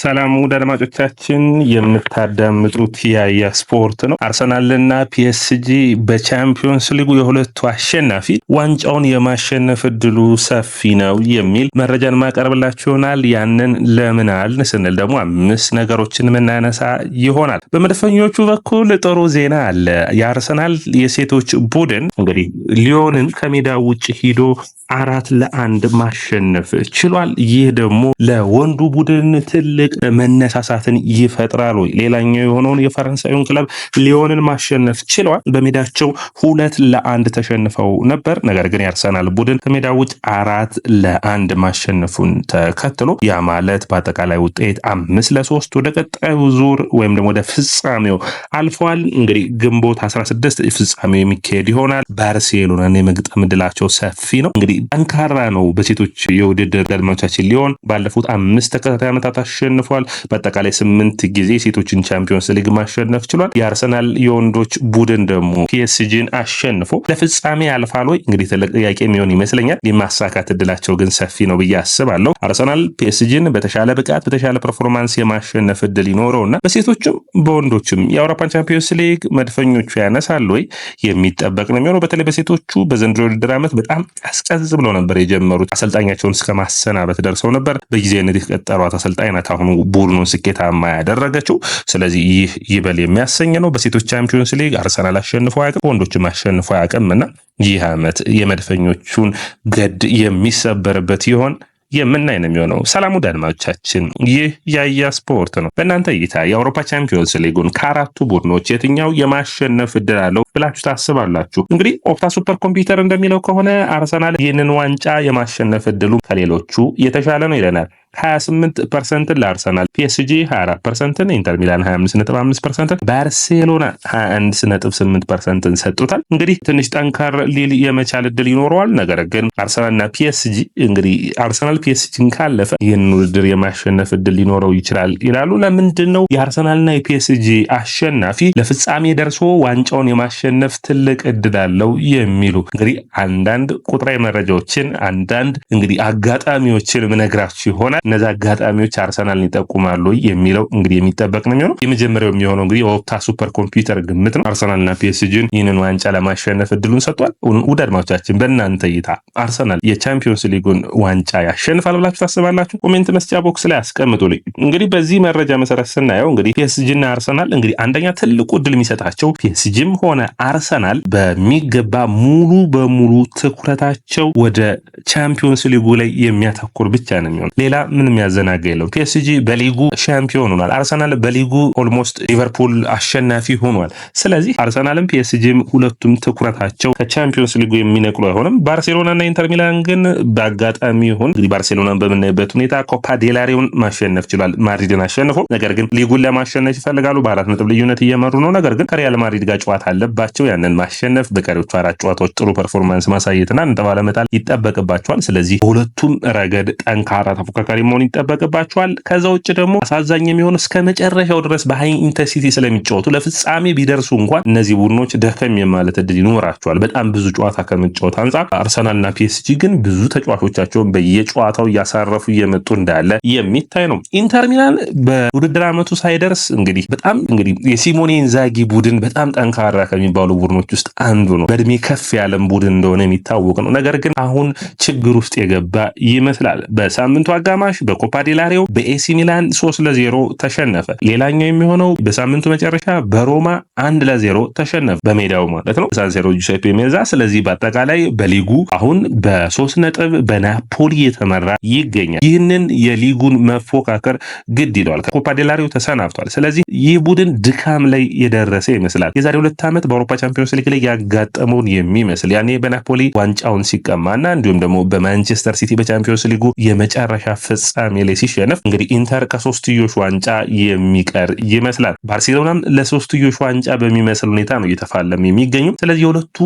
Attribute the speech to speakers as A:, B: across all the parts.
A: ሰላም ውድ አድማጮቻችን የምታዳምጡት ያያ ስፖርት ነው። አርሰናልና ፒኤስጂ በቻምፒዮንስ ሊጉ የሁለቱ አሸናፊ ዋንጫውን የማሸነፍ እድሉ ሰፊ ነው የሚል መረጃን ማቀርብላችሁ ይሆናል። ያንን ለምን አልን ስንል ደግሞ 5 ነገሮችን የምናነሳ ይሆናል። በመድፈኞቹ በኩል ጥሩ ዜና አለ። የአርሰናል የሴቶች ቡድን እንግዲህ ሊዮንን ከሜዳ ውጭ ሂዶ 4-1 ማሸነፍ ችሏል። ይህ ደግሞ ለወንዱ ቡድን ትልቅ መነሳሳትን ይፈጥራል። ሌላኛው የሆነውን የፈረንሳዩን ክለብ ሊዮንን ማሸነፍ ችሏል። በሜዳቸው 2-1 ተሸንፈው ነበር። ነገር ግን የአርሰናል ቡድን ከሜዳ ውጭ 4-1 ማሸነፉን ተከትሎ ያ ማለት በአጠቃላይ ውጤት 5-3 ወደ ቀጣዩ ዙር ወይም ደግሞ ወደ ፍጻሜው አልፏል። እንግዲህ ግንቦት 16 ፍጻሜው የሚካሄድ ይሆናል። ባርሴሎናን የመግጠም ዕድላቸው ሰፊ ነው። እንግዲህ ጠንካራ ነው። በሴቶች የውድድር አድማጮቻችን ሊሆን ባለፉት 5 ተከታታይ ዓመታት አሸንፏል። በአጠቃላይ 8 ጊዜ ሴቶችን ቻምፒዮንስ ሊግ ማሸነፍ ችሏል። የአርሰናል የወንዶች ቡድን ደግሞ ፒኤስጂን አሸንፎ ለፍጻሜ ያልፋል ወይ? እንግዲህ ትልቅ ጥያቄ የሚሆን ይመስለኛል። የማሳካት እድላቸው ግን ሰፊ ነው ብዬ አስባለሁ። አርሰናል ፒኤስጂን በተሻለ ብቃት በተሻለ ፐርፎርማንስ የማሸነፍ እድል ይኖረውና በሴቶችም በወንዶችም የአውሮፓን ቻምፒዮንስ ሊግ መድፈኞቹ ያነሳል ወይ የሚጠበቅ ነው የሚሆነው። በተለይ በሴቶቹ በዘንድሮ ውድድር ዓመት በጣም ቀዝቀዝ ብለው ነበር የጀመሩት። አሰልጣኛቸውን እስከ ማሰናበት ደርሰው ነበር። በጊዜያዊነት የተቀጠሯት አሰልጣኝ ናት አሁን ቡድኑን ስኬታማ ያደረገችው። ስለዚህ ይህ ይበል የሚያሰኝ ነው። በሴቶች ቻምፒዮንስ ሊግ አርሰናል አሸንፎ አያውቅም፣ ወንዶችም አሸንፎ አያውቅምና ይህ ዓመት የመድፈኞቹን ገድ የሚሰበርበት ይሆን የምናይ ነው የሚሆነው። ሰላም ውድ አድማጮቻችን፣ ይህ ያያ ስፖርት ነው። በእናንተ እይታ የአውሮፓ ቻምፒዮንስ ሊጉን ከአራቱ ቡድኖች የትኛው የማሸነፍ እድል አለው ብላችሁ ታስባላችሁ? እንግዲህ ኦፕታ ሱፐር ኮምፒውተር እንደሚለው ከሆነ አርሰናል ይህንን ዋንጫ የማሸነፍ እድሉ ከሌሎቹ የተሻለ ነው ይለናል። 28% ለአርሰናል፣ ፒኤስጂ 24%፣ ኢንተር ሚላን 25.5%፣ ባርሴሎና 21.8% ሰጡታል። እንግዲህ ትንሽ ጠንካራ ሊል የመቻል እድል ይኖረዋል። ነገር ግን አርሰናልና ፒኤስጂ እንግዲህ አርሰናል ፒኤስጂን ካለፈ ይህን ውድድር የማሸነፍ እድል ሊኖረው ይችላል ይላሉ። ለምንድን ነው የአርሰናልና የፒኤስጂ አሸናፊ ለፍጻሜ ደርሶ ዋንጫውን የማሸነፍ ትልቅ እድል አለው የሚሉ እንግዲህ አንዳንድ ቁጥራዊ መረጃዎችን አንዳንድ እንግዲህ አጋጣሚዎችን ምነግራችሁ ይሆናል። እነዚህ አጋጣሚዎች አርሰናልን ይጠቁማሉ የሚለው እንግዲህ የሚጠበቅ ነው የሚሆነው። የመጀመሪያው የሚሆነው እንግዲህ የኦፕታ ሱፐር ኮምፒውተር ግምት ነው። አርሰናልና ፒኤስጂን ይህንን ዋንጫ ለማሸነፍ እድሉን ሰጥቷል። ውድ አድማጮቻችን በእናንተ እይታ አርሰናል የቻምፒዮንስ ሊጉን ዋንጫ ያሸንፋል ብላችሁ ታስባላችሁ? ኮሜንት መስጫ ቦክስ ላይ አስቀምጡልኝ። እንግዲህ በዚህ መረጃ መሰረት ስናየው እንግዲህ ፒኤስጂና አርሰናል እንግዲህ አንደኛ ትልቁ እድል የሚሰጣቸው ፒኤስጂም ሆነ አርሰናል በሚገባ ሙሉ በሙሉ ትኩረታቸው ወደ ቻምፒዮንስ ሊጉ ላይ የሚያተኩር ብቻ ነው የሚሆነው። ሌላ ምንም ያዘናጋ የለው። ፒኤስጂ በሊጉ ሻምፒዮን ሆኗል። አርሰናል በሊጉ ኦልሞስት ሊቨርፑል አሸናፊ ሆኗል። ስለዚህ አርሰናልም ፒኤስጂም ሁለቱም ትኩረታቸው ከቻምፒዮንስ ሊጉ የሚነቅሉ አይሆንም። ባርሴሎናና ኢንተር ሚላን ግን በአጋጣሚ ይሁን እንግዲህ ባርሴሎናን በምናይበት ሁኔታ ኮፓ ዴላሬውን ማሸነፍ ችሏል፣ ማድሪድን አሸንፎ። ነገር ግን ሊጉን ለማሸነፍ ይፈልጋሉ። በ4 ነጥብ ልዩነት እየመሩ ነው። ነገር ግን ከሪያል ማድሪድ ጋር ጨዋታ አለባቸው። ያንን ማሸነፍ በቀሪዎቹ 4 ጨዋታዎች ጥሩ ፐርፎርማንስ ማሳየትና ነጥብ አለመጣል ይጠበቅባቸዋል። ስለዚህ በሁለቱም ረገድ ጠንካራ ተፎካካሪ መሆን ይጠበቅባቸዋል። ከዛ ውጭ ደግሞ አሳዛኝ የሚሆነው እስከ መጨረሻው ድረስ በሃይ ኢንተንሲቲ ስለሚጫወቱ ለፍጻሜ ቢደርሱ እንኳን እነዚህ ቡድኖች ደከም የማለት እድል ይኖራቸዋል፣ በጣም ብዙ ጨዋታ ከመጫወት አንጻር። አርሰናልና ፒኤስጂ ግን ብዙ ተጫዋቾቻቸውን በየጨዋታው እያሳረፉ እየመጡ እንዳለ የሚታይ ነው። ኢንተር ሚላን በውድድር ዓመቱ ሳይደርስ እንግዲህ በጣም እንግዲህ የሲሞኔ ኢንዛጊ ቡድን በጣም ጠንካራ ከሚባሉ ቡድኖች ውስጥ አንዱ ነው። በእድሜ ከፍ ያለም ቡድን እንደሆነ የሚታወቅ ነው። ነገር ግን አሁን ችግር ውስጥ የገባ ይመስላል። በሳምንቱ አጋማሽ በኮፓ ዴላሬው በኤሲ ሚላን 3-0 ተሸነፈ። ሌላኛው የሚሆነው በሳምንቱ መጨረሻ በሮማ 1-0 ተሸነፈ፣ በሜዳው ማለት ነው፣ ሳንሴሮ ጁሴፔ ሜአዛ። ስለዚህ በአጠቃላይ በሊጉ አሁን በ3 ነጥብ በናፖሊ የተመራ ይገኛል። ይህንን የሊጉን መፎካከር ግድ ይለዋል። ከኮፓ ዴላሬው ተሰናብቷል። ስለዚህ ይህ ቡድን ድካም ላይ የደረሰ ይመስላል። የዛሬ 2 ዓመት በአውሮፓ ቻምፒዮንስ ሊግ ላይ ያጋጠመውን የሚመስል ያኔ በናፖሊ ዋንጫውን ሲቀማና እንዲሁም ደግሞ በማንቸስተር ሲቲ በቻምፒዮንስ ሊጉ የመጨረሻ ፍጻሜ ላይ ሲሸነፍ እንግዲህ ኢንተር ከሶስትዮሽ ዋንጫ የሚቀር ይመስላል። ባርሴሎናም ለሶስትዮሽ ዋንጫ በሚመስል ሁኔታ ነው እየተፋለሙ የሚገኙ። ስለዚህ የሁለቱ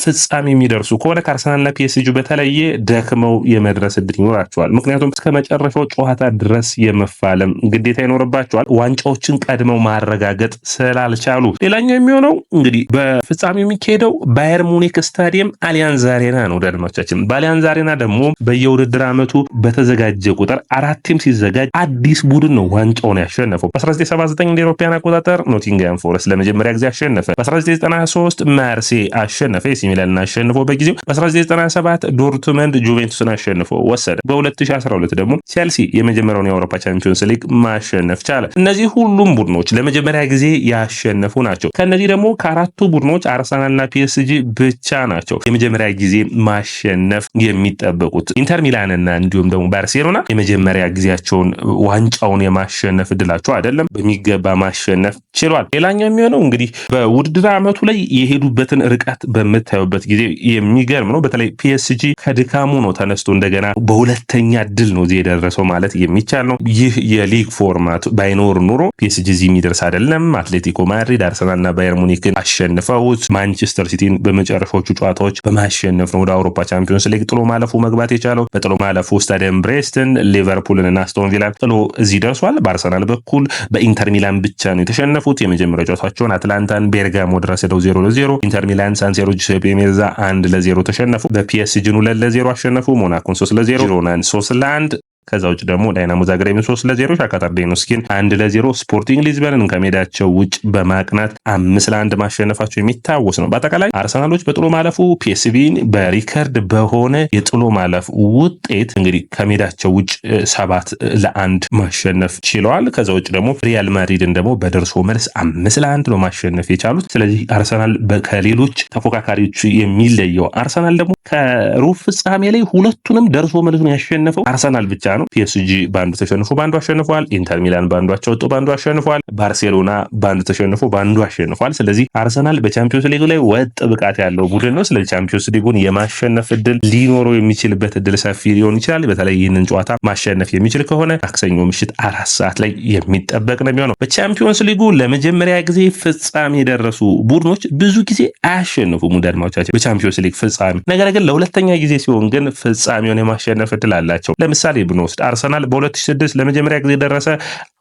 A: ፍጻሜ የሚደርሱ ከሆነ ከአርሰናልና ፒኤስጂ በተለየ ደክመው የመድረስ እድል ይኖራቸዋል። ምክንያቱም እስከ መጨረሻው ጨዋታ ድረስ የመፋለም ግዴታ ይኖርባቸዋል፣ ዋንጫዎችን ቀድመው ማረጋገጥ ስላልቻሉ። ሌላኛው የሚሆነው እንግዲህ በፍጻሜው የሚካሄደው ባየር ሙኒክ ስታዲየም አሊያንዝ አሬና ነው። አድማጮቻችን በአሊያንዝ አሬና ደግሞ በየውድድር ዓመቱ በተዘጋጀ ቁጥር 4 ቲም ሲዘጋጅ አዲስ ቡድን ነው ዋንጫውን ያሸነፈው። በ1979 እንደ አውሮፓውያን አቆጣጠር ኖቲንግሃም ፎረስት ለመጀመሪያ ጊዜ አሸነፈ። በ1993 ማርሴ አሸነፈ፣ ኤሲ ሚላንን አሸንፎ በጊዜው። በ1997 ዶርትመንድ ጁቬንቱስን አሸንፎ ወሰደ። በ2012 ደግሞ ቼልሲ የመጀመሪያውን የአውሮፓ ቻምፒዮንስ ሊግ ማሸነፍ ቻለ። እነዚህ ሁሉም ቡድኖች ለመጀመሪያ ጊዜ ያሸነፉ ናቸው። ከነዚህ ደግሞ ከአራቱ ቡድኖች አርሰናልና ፒኤስጂ ብቻ ናቸው የመጀመሪያ ጊዜ ማሸነፍ የሚጠበቁት። ኢንተር ሚላንና እንዲሁም ደግሞ ባርሴሎና የመጀመሪያ ጊዜያቸውን ዋንጫውን የማሸነፍ እድላቸው አይደለም፣ በሚገባ ማሸነፍ ችሏል። ሌላኛው የሚሆነው እንግዲህ በውድድር ዓመቱ ላይ የሄዱበትን ርቀት በምታዩበት ጊዜ የሚገርም ነው። በተለይ ፒኤስጂ ከድካሙ ነው ተነስቶ እንደገና በሁለተኛ ድል ነው እዚህ የደረሰው ማለት የሚቻል ነው። ይህ የሊግ ፎርማት ባይኖር ኑሮ ፒኤስጂ እዚህ የሚደርስ አይደለም። አትሌቲኮ ማድሪድ፣ አርሰናልና ባየር ሙኒክን አሸንፈውት ማንቸስተር ሲቲን በመጨረሻዎቹ ጨዋታዎች በማሸነፍ ነው ወደ አውሮፓ ቻምፒዮንስ ሊግ ጥሎ ማለፉ መግባት የቻለው። በጥሎ ማለፉ ስታዲየም ብሬስትን፣ ሊቨርፑልን እና አስቶን ቪላን ጥሎ እዚህ ደርሷል። በአርሰናል በኩል በኢንተር ሚላን ብቻ ነው የተሸነፉት። የመጀመሪያ ጨዋታቸውን አትላንታን ቤርጋሞ ድረስ ሄደው 0-0፣ ኢንተር ሚላን ሳንሴሮ ጁሴፔ ሜአዛ 1-0 ተሸነፉ። በፒኤስጂን 2-0 አሸነፉ። ሞናኮን 3-0፣ ጂሮናን 3-1። ከዛ ውጭ ደግሞ ዳይናሞ ዛግሬብን 3-0፣ ሻክታር ዶኔስኪን 1-0፣ ስፖርቲንግ ሊዝበንን ከሜዳቸው ውጭ በማቅናት 5-1 ማሸነፋቸው የሚታወስ ነው። በአጠቃላይ አርሰናሎች በጥሎ ማለፉ ፒኤስቪን በሪከርድ በሆነ የጥሎ ማለፍ ውጤት እንግዲህ ከሜዳቸው ውጭ 7-1 ማሸነፍ ችለዋል። ከዛ ውጭ ደግሞ ሪያል ማድሪድን ደግሞ በደርሶ መልስ 5-1 ነው ማሸነፍ የቻሉት። ስለዚህ አርሰናል ከሌሎች ተፎካካሪዎች የሚለየው አርሰናል ደግሞ ከሩብ ፍጻሜ ላይ ሁለቱንም ደርሶ መልሱን ያሸነፈው አርሰናል ብቻ ነው። ፒኤስጂ በአንዱ ተሸንፎ በአንዱ አሸንፏል። ኢንተር ሚላን በአንዱ አቻ ወጥቶ በአንዱ አሸንፏል። ባርሴሎና በአንዱ ተሸንፎ በአንዱ አሸንፏል። ስለዚህ አርሰናል በቻምፒዮንስ ሊጉ ላይ ወጥ ብቃት ያለው ቡድን ነው። ስለዚህ ቻምፒዮንስ ሊጉን የማሸነፍ እድል ሊኖረው የሚችልበት እድል ሰፊ ሊሆን ይችላል። በተለይ ይህንን ጨዋታ ማሸነፍ የሚችል ከሆነ ማክሰኞ ምሽት 4 ሰዓት ላይ የሚጠበቅ ነው የሚሆነው። በቻምፒዮንስ ሊጉ ለመጀመሪያ ጊዜ ፍጻሜ የደረሱ ቡድኖች ብዙ ጊዜ አያሸንፉም አድማጮቻችን በቻምፒዮንስ ሊግ ፍጻሜ። ነገር ግን ለሁለተኛ ጊዜ ሲሆን ግን ፍጻሜውን የማሸነፍ እድል አላቸው። ለምሳሌ ብንወስድ አርሰናል በ2006 ለመጀመሪያ ጊዜ ደረሰ፣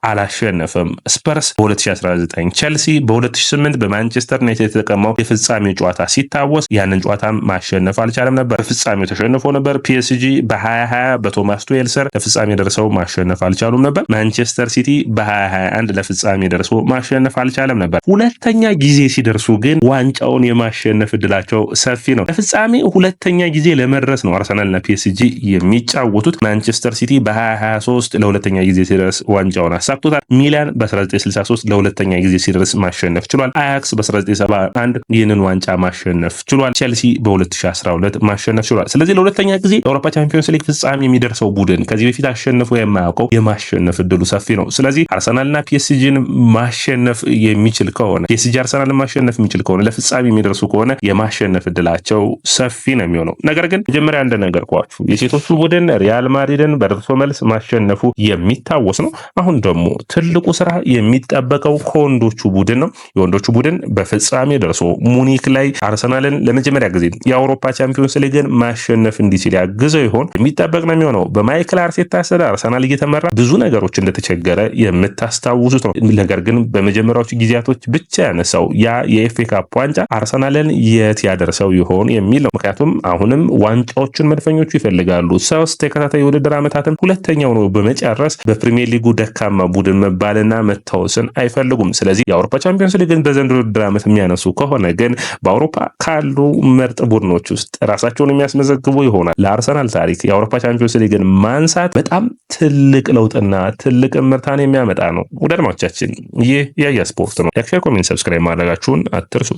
A: አላሸነፈም። ስፐርስ በ2019፣ ቼልሲ በ2008 በማንቸስተር ዩናይትድ የተቀማው የፍጻሜ ጨዋታ ሲታወስ ያንን ጨዋታ ማሸነፍ አልቻለም ነበር፣ በፍጻሜው ተሸንፎ ነበር። ፒኤስጂ በ2020 በቶማስ ቱሄል ስር ለፍጻሜ ደርሰው ማሸነፍ አልቻሉም ነበር። ማንቸስተር ሲቲ በ2021 ለፍጻሜ ደርሶ ማሸነፍ አልቻለም ነበር። ሁለተኛ ጊዜ ሲደርሱ ግን ዋንጫውን የማሸነፍ እድላቸው ሰፊ ነው። ለፍጻሜ ሁለተኛ ጊዜ ለመድረስ ነው አርሰናልና ፒኤስጂ የሚጫወቱት። ማንቸስተር ሲቲ በ2023 ለሁለተኛ ጊዜ ሲደርስ ዋንጫውን አሳክቶታል። ሚላን በ1963 ለሁለተኛ ጊዜ ሲደርስ ማሸነፍ ችሏል። አያክስ በ1971 ይህንን ዋንጫ ማሸነፍ ችሏል። ቼልሲ በ2012 ማሸነፍ ችሏል። ስለዚህ ለሁለተኛ ጊዜ የአውሮፓ ቻምፒዮንስ ሊግ ፍጻሜ የሚደርሰው ቡድን ከዚህ በፊት አሸንፎ የማያውቀው የማሸነፍ እድሉ ሰፊ ነው። ስለዚህ አርሰናልና ፒኤስጂን ማሸነፍ የሚችል ከሆነ ፒኤስጂ አርሰናልን ማሸነፍ የሚችል ከሆነ ለፍጻሜ የሚደርሱ ከሆነ የማሸነፍ እድላቸው ሰፊ ነው የሚሆነው። ነገር ግን መጀመሪያ እንደነገርኳችሁ የሴቶቹ ቡድን ሪያል ማድሪድን በደርሶ መልስ ማሸነፉ የሚታወስ ነው። አሁን ደግሞ ትልቁ ስራ የሚጠበቀው ከወንዶቹ ቡድን ነው። የወንዶቹ ቡድን በፍጻሜ ደርሶ ሙኒክ ላይ አርሰናልን ለመጀመሪያ ጊዜ የአውሮፓ ቻምፒዮንስ ሊግን ማሸነፍ እንዲችል ያግዘው ይሆን የሚጠበቅ ነው የሚሆነው። በማይክል አርቴታ ስር አርሰናል እየተመራ ብዙ ነገሮች እንደተቸገረ የምታስታውሱት ነው። ነገር ግን በመጀመሪያዎቹ ጊዜያቶች ብቻ ያነሳው ያ የኤፍኤ ካፕ ዋንጫ አርሰናልን የት ያደርሰው ይሆን የሚል ነው። ምክንያቱም አሁንም ዋንጫዎችን መድፈኞቹ ይፈልጋሉ። 3 ተከታታይ የውድድር ዓመታትን ሁለተኛው ነው በመጨረስ በፕሪሚየር ሊጉ ደካማ ቡድን መባልና መታወስን አይፈልጉም። ስለዚህ የአውሮፓ ቻምፒዮንስ ሊግን በዘንድሮ ውድድር ዓመት የሚያነሱ ከሆነ ግን በአውሮፓ ካሉ ምርጥ ቡድኖች ውስጥ ራሳቸውን የሚያስመዘግቡ ይሆናል። ለአርሰናል ታሪክ የአውሮፓ ቻምፒዮንስ ሊግን ማንሳት በጣም ትልቅ ለውጥና ትልቅ ምርታን የሚያመጣ ነው። ወደ አድማጮቻችን ይህ ያያ ስፖርት ነው። ላይክ፣ ሼር፣ ኮሜንት፣ ሰብስክራይብ ማድረጋችሁን አትርሱ።